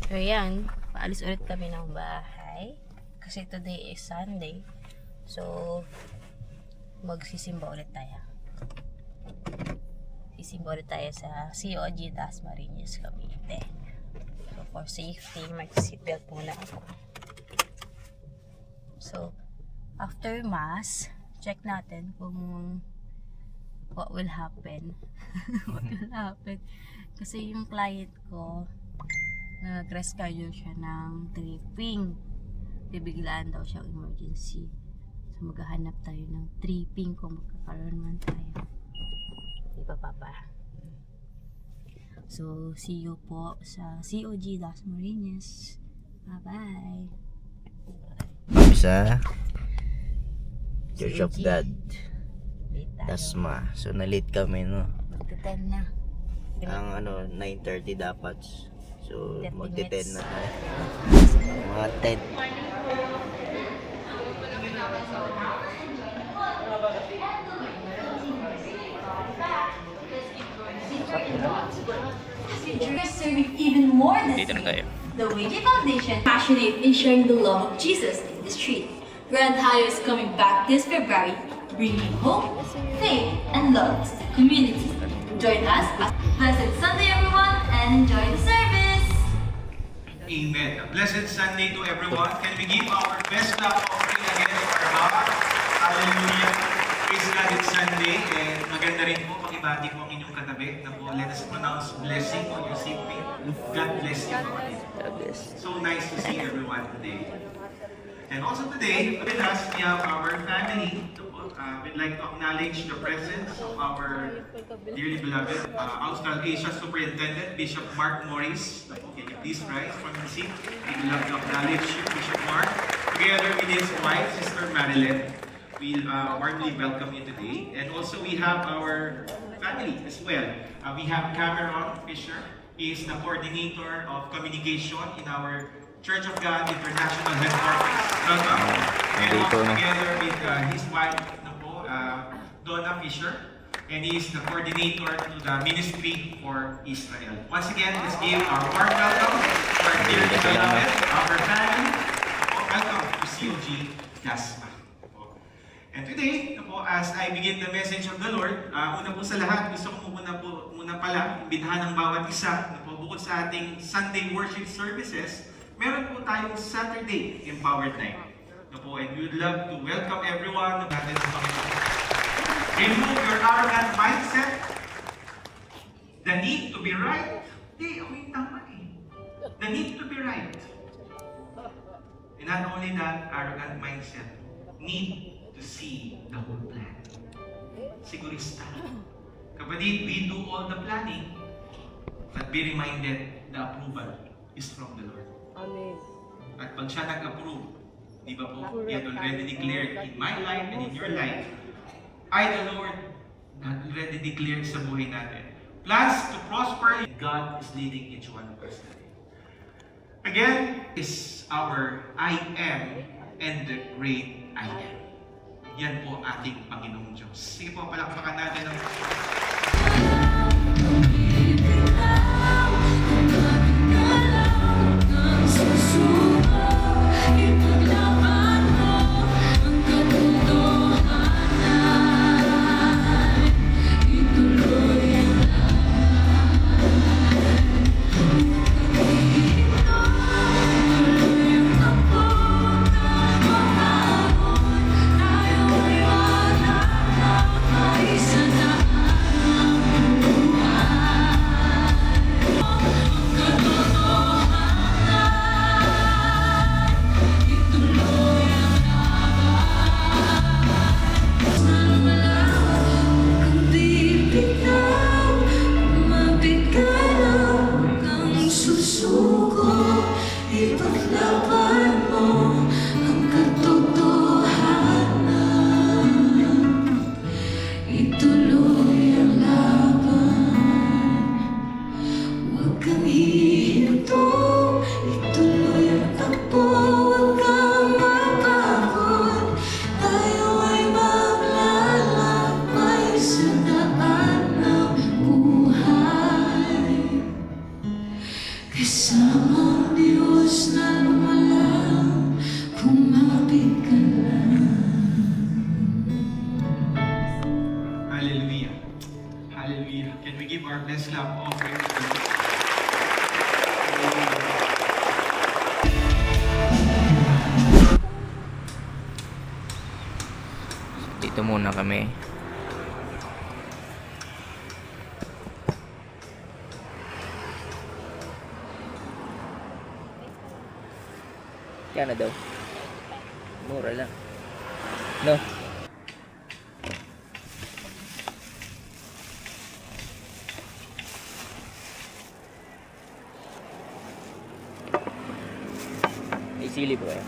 So yan, paalis ulit kami ng bahay. Kasi today is Sunday. So, magsisimba ulit tayo. Sisimba ulit tayo sa COG Dasmariñas, Cavite. So, for safety, mag-seatbelt muna ako. So, after Mass, check natin kung what will happen. What will happen. Kasi yung client ko, nag-reschedule siya ng tripping. Bibiglaan daw siyang emergency. So maghahanap tayo ng tripping kung magkakaroon man tayo. Diba, Papa? So see you po sa COG Dasmariñas. Bye-bye. Sa Church of God Dasma. So na-late kami, no? Magte-10 na. Ang 9:30 dapat. So magte-10 na tayo. Mga 10. Serving even more than Dito na tayo. the Ouija Foundation, passionate in sharing the love of Jesus in the street. Grand Hyatt is coming back this February, bringing hope, faith, and love to the community. Join us. Blessed Sunday, everyone, and enjoy the service. Amen. A blessed Sunday to everyone. Can we give our best love offering again to our God? Hallelujah. Praise God, it's Sunday. And maganda rin po, pakibati po ang inyong katabi na po, let us pronounce blessing on your seatmate. God bless you. So nice to see everyone today. And also today, with us, we have our family. We'd like to acknowledge the presence of our dearly beloved Australasia Superintendent, Bishop Mark Morris. Can you please rise from the seat? We'd love to acknowledge you, Bishop Mark. Together with his wife, Sister Marilyn, we warmly welcome you today. And also we have our family as well. We have Cameron Fisher. He is the coordinator of communication in our Church of God International Headquarters. Welcome. And also together with his wife, Donna Fisher, and he is the coordinator to the Ministry for Israel. Once again, let's give our warm welcome to our dear beloved, our family. Welcome to COG Dasma. And today, as I begin the message of the Lord, una po sa lahat, gusto ko muna pala imbitahan ng bawat isa, bukod sa ating Sunday worship services, meron po tayong Saturday Empowered Night. And we would love to welcome everyone natin sa Panginoon. Remove your arrogant mindset. The need to be right. Hindi, ako yung tama eh. The need to be right. And not only that, arrogant mindset. Need to see the whole plan. Sigurista. Kapatid, we do all the planning, but be reminded, the approval is from the Lord. Amen. At pag siya nag-approve, di ba po, He had already declared in my life and in your life, I, the Lord, had already declared sa buhay natin. Plans to prosper, God is leading each one of us today. Again, is our I am and the great I am. Yan po ating Panginoong Diyos. Sige po, palakpakan natin ang Cause Hallelujah. Hallelujah. Can we give our best love offering to the Lord? Dito muna kami. Kaya na daw. Mura lang. No? May sili po kayo?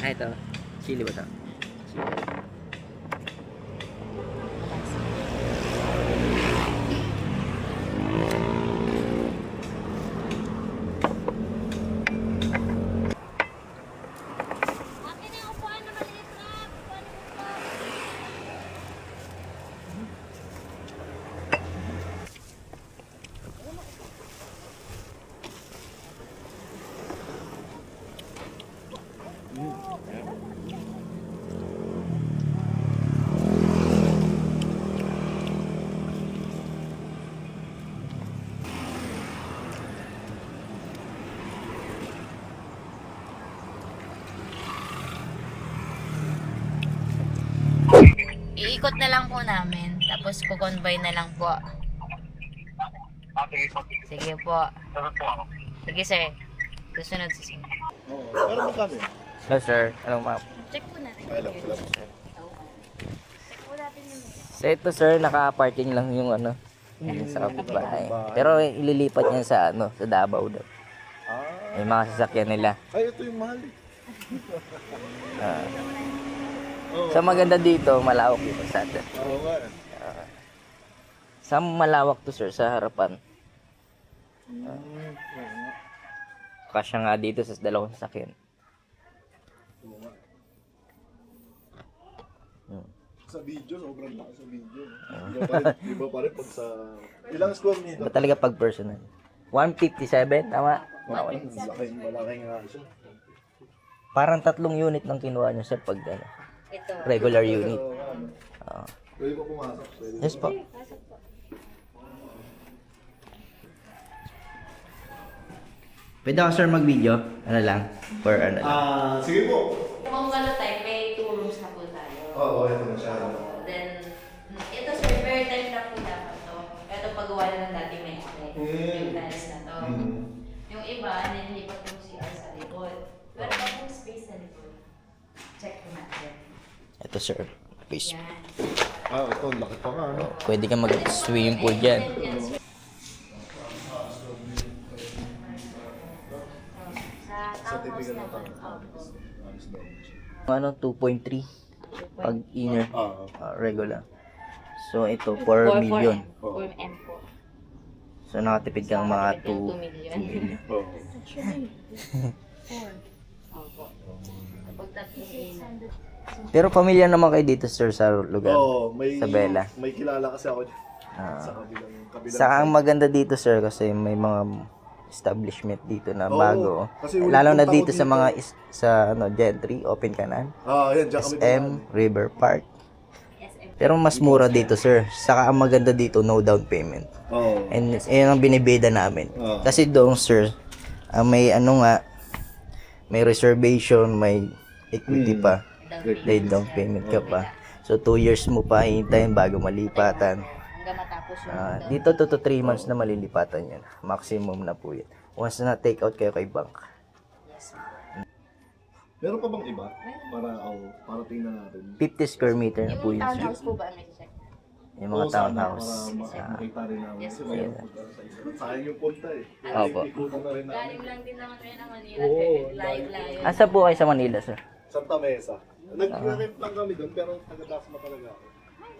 Ito. Sili ba ito? Iikot na lang po namin. Tapos kukonvoy na lang po. Sige po. Sige sir. Susunod si sir. Ano mo kami? Hello sir. Anong ma'am? Check po natin. Alam. Check po natin yung So ito sir, naka-parking lang yung ano. Yan, sa kapitbahay. Pero ililipat niya sa ano, sa Davao daw. Ah, May mga sasakyan nila. ay, ito yung mahal. Ah. Sa maganda dito, malawak dito sa atin. Oo nga. Sa malawak to sir, sa harapan. Kasya nga dito sa dalawang sasakyan. Sa video, sobrang laki sa video. Iba pa rin pag sa... Ilang square meter? Iba talaga pag personal. 157, tama? Okay. Malaki nga siya. Parang 3 unit lang kinuha niya sir pag ano, Ito. regular unit. Pwede pa pumasok. Pwede. Yes po. Pwede ako sir mag-video? Ano lang? For ano lang? Sige po. Kung ano tayo, may 2 rooms na po tayo. Oo, ito na siya. Then, ito sir, very time na po dapat to. Ito pagawa na ng dati may yung tiles na to. Yung iba, nilipat yung CR sa likod. Pero pag space sa likod, check ko natin. Ito sir. Please. Yan. Ito, laki pa nga, ano? Pwede ka mag-swimming pool dyan. Sa townhouse typical na naman. townhouse. Ano, 2.3 pag inner, Ah, regular. So ito, 4 million. 4M po. So nakatipid kang mga 2 2 million. million. Oo. Opo. Kapag tatlong ina. Pero pamilya naman kayo dito sir sa lugar. Oo, may... Sa Bella. May kilala kasi ako dyan. Ah. Sa kabilang... Saka ang maganda dito sir kasi may mga establishment dito na Oo, bago. kasi ulit Lalo na punta ko dito sa dito. mga sa ano Gentry, Open Canal, Yan, dyan kami. SM, River Park. Pero mas mura dito sir. Saka ang maganda dito no down payment. Oo. And yun ang binibida namin. Oo. Kasi doon sir, may ano nga, may reservation, may equity pa. May down payment ka pa. So 2 years mo pa hintayin bago malipatan. Hanggang matapos yung Dito 2 to 3 months na malilipatan yan. Maximum na po yan. Once na take out kayo kay bank. Meron pa bang iba? Para tingnan natin. 50 square meter na po yung yun sir. townhouse po ba ang check? Yung mga townhouse. Para makita rin namin. Kasi yeah. mayroon po sa isa. Sayang yung punta eh. Opo. Ikutan na rin namin. Galing lang din naman kayo ng Manila. Oo, Layo-layo. Asa po kayo sa Manila sir? Santa Mesa. Nag-rent lang kami doon pero taga-Dasma talaga ako.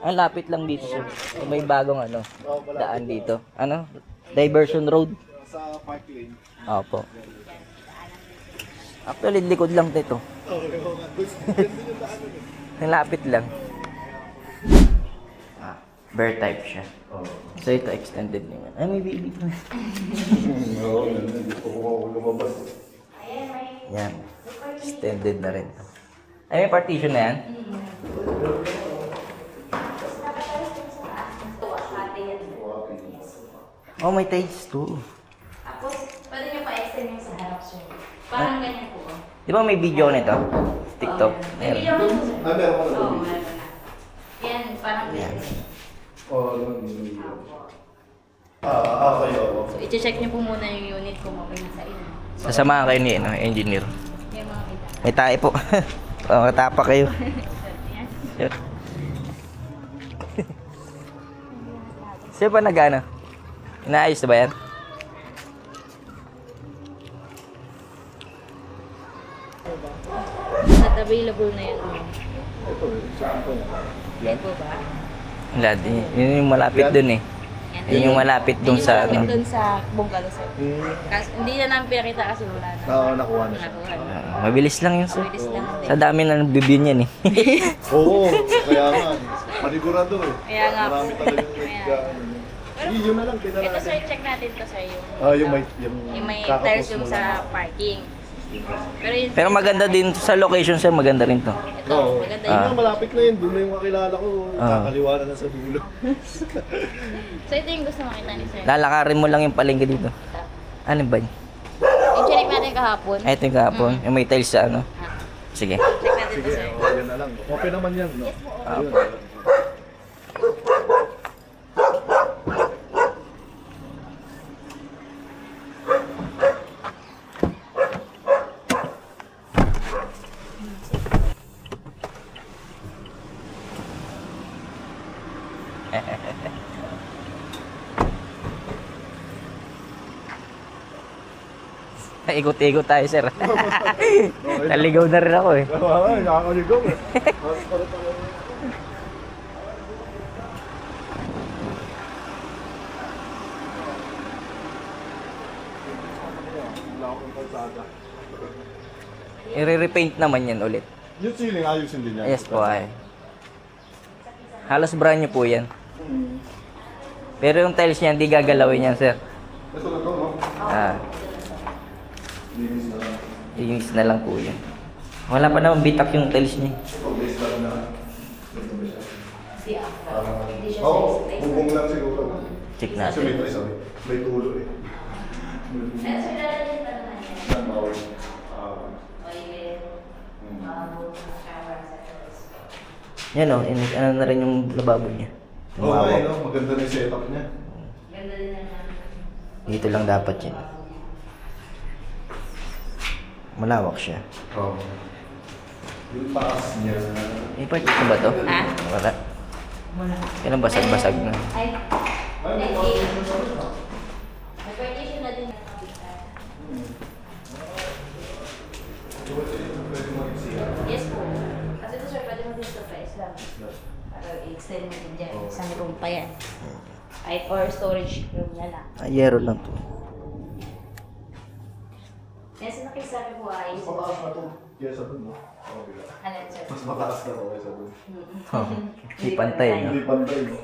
Ang lapit lang dito sir. So, may bagong ano, Oo, malapit daan dito. Ano? Diversion road. Sa Park Lane. Opo. Actually, likod lang dito. Oo, nga. Doon yung daanan eh. Ang lapit lang. Bear type siya. Oo. So ito extended naman. Ay, may baby pa. Oo, hindi ko lumabas. Yan. Extended na rin. Ay, may partition na yan? Oh, may tiles too. Tapos, pwede nyo pa-extend yung sa harap, sir. Parang ganyan po. Di ba may video nito? TikTok? May Meron. video mo po, sir. Ah, meron ka na Oo, ba? meron na. Yan, parang Yan. ganyan. Oo, kayo. So, i-check nyo po muna yung unit kung okay na sa inyo. Sasamahan kayo ni engineer. Yung mga kita. May tae po. Makatapa kayo. Yan. Sir. Sir pa nag-ano? Inaayos na ba yan? Not available na yun. Ito, saan po? Yan po ba? Lad, yun yung malapit dun eh. Yun yung malapit dun sa Yung ano. malapit dun sa bungalow, sir. Kasi, hindi na namin pinakita kasi wala na. Oo, nakuha na siya. Nakuha na. Mabilis lang yun sir. Mabilis lang din. Sa dami na nagbibigyan yan eh. Oo, kaya nga. Panigurado eh. Kaya nga po. Marami talagang Kaya. yun na lang, tingnan Ito sir, natin. check natin to sir. Yung, Yung may, yung may kakapos tires yung mo sa lang. parking. Pero, yun, Pero maganda din sa location sir, maganda rin to. Ito, Oo. maganda Yun yun. nga, malapit na yun. Doon na yung kakilala ko. Kakaliwa na sa dulo. So ito yung gusto makita ni sir. Lalakarin mo lang yung palengke dito. Ano ba yun? Yung check natin kahapon. Ay, ito yung kahapon. Yung may tiles sa ano. Ah, Sige. check natin to Sige, sir. yan na lang. Okay naman yan, no? Ayun. Ikot-ikot tayo sir. Naligaw na rin ako eh. Nakakaligaw eh. Wala akong kalsada. I-repaint naman yan ulit. Yung ceiling, ayusin din yan. Yes po ay. Halos brand new po yan. Pero yung tiles niya, hindi gagalawin yan sir. Ito na to, no? Ah, Linis na lang. linis na lang po yan. Wala pa naman bitak yung tiles niya. Pag-base lang na. Ito ba siya? Siya. Hindi siya Oo, sa bubong lang siguro. Check Kasi natin. may trace, may tulo eh. Ano sir, lalagyan pa naman yan? Yan, bawal. Toilet, babo, shower, Yan o, ano na rin yung lababo niya. Oo nga eh, no? Maganda na yung setup niya. Ganda din na Dito lang dapat yan. Malawak siya. Oo. Yung taas niya. May partition ba to? Ha? Wala. Kailan basag-basag na. Ay, Ay, may partition na din. Yes po. Kasi ito sir, pwede mo din ito pa Islam. Para i-extend mo din dyan. Isang room pa yan. Ay, or storage room na lang. Yero lang to. Yes, nakisabi po ay Mas mataas na to. Kesa dun, no? Alam sir. Mas mataas na to kesa dun. Hindi pantay, no? Hindi pantay, no?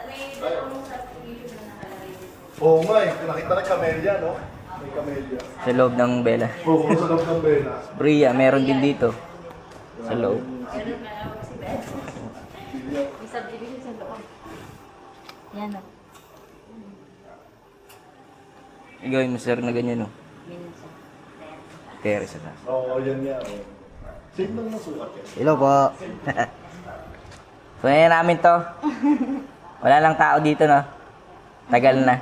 May dalawang subdivision na nakalagay dito. Oo nga eh, nakita na camellia, no? May camellia. Sa loob ng bela. Oo, kung sa loob ng bela. Bria, meron din dito. Sa loob. Ganun nga ako kasi Ben. May subdivision sa loob. Yan o. Igawin mo sir na ganyan o. Minsan. Terrace sa taas. Oo, yan nga. Oh. Same lang na sukat yan. Hello po. So yan namin to. Wala lang tao dito no. Tagal na.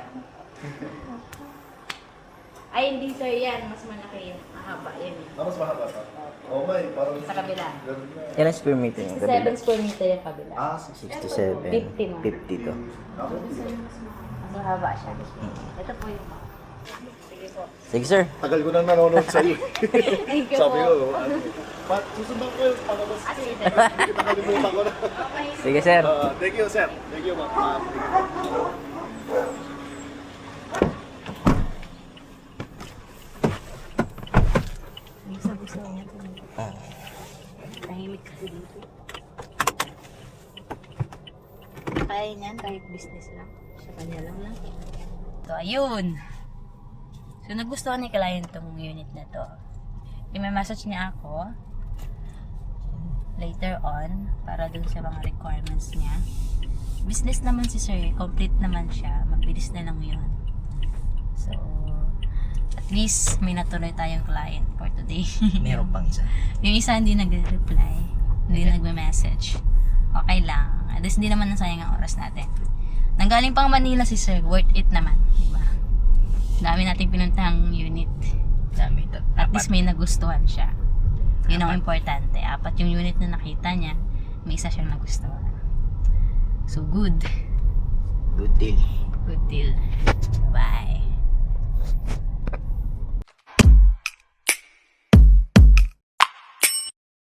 Ay, hindi sir yan. Mas malaki yan. Mahaba yan. Ah, mas mahaba pa. Oo nga eh, parang... Sa kabila. Ganun nga. Yan ang square meter yung kabila. 7 square meter yung kabila. Ah, 67. 50 mo. 50 to. ako. Mas mahaba siya. Ito po yung sige po. Sige sir. Tagal ko nang nanonood sa'yo. Thank you Sabi po. ko, ano, susundan ko yung palabas. Ah, sige sir. Nakalimutan ko na. Okay. Sige sir. Thank you, sir. Thank you, ma'am. Gusto niya po. Tahimik kasi dito. Kaya kaya niyan kahit business lang. Sa kanya lang na. So, ayun. So, nagustuhan ni client tong unit na to. I-message niya ako later on para dun sa mga requirements niya. Business naman si sir. Complete naman siya. Mabilis na lang yun. So, at least may natuloy tayong client for today. Meron pang isa. Yung isa hindi nagre-reply. Hindi nagme-message. Okay lang. At least hindi naman nasayang ang oras natin. Nanggaling pang Manila si sir. Worth it naman. Diba? Dami nating pinuntahang unit. Dami ito. At least may nagustuhan siya. Yun ang importante. 4 yung unit na nakita niya. May isa siyang nagustuhan. So good. Good deal. Good deal. Bye.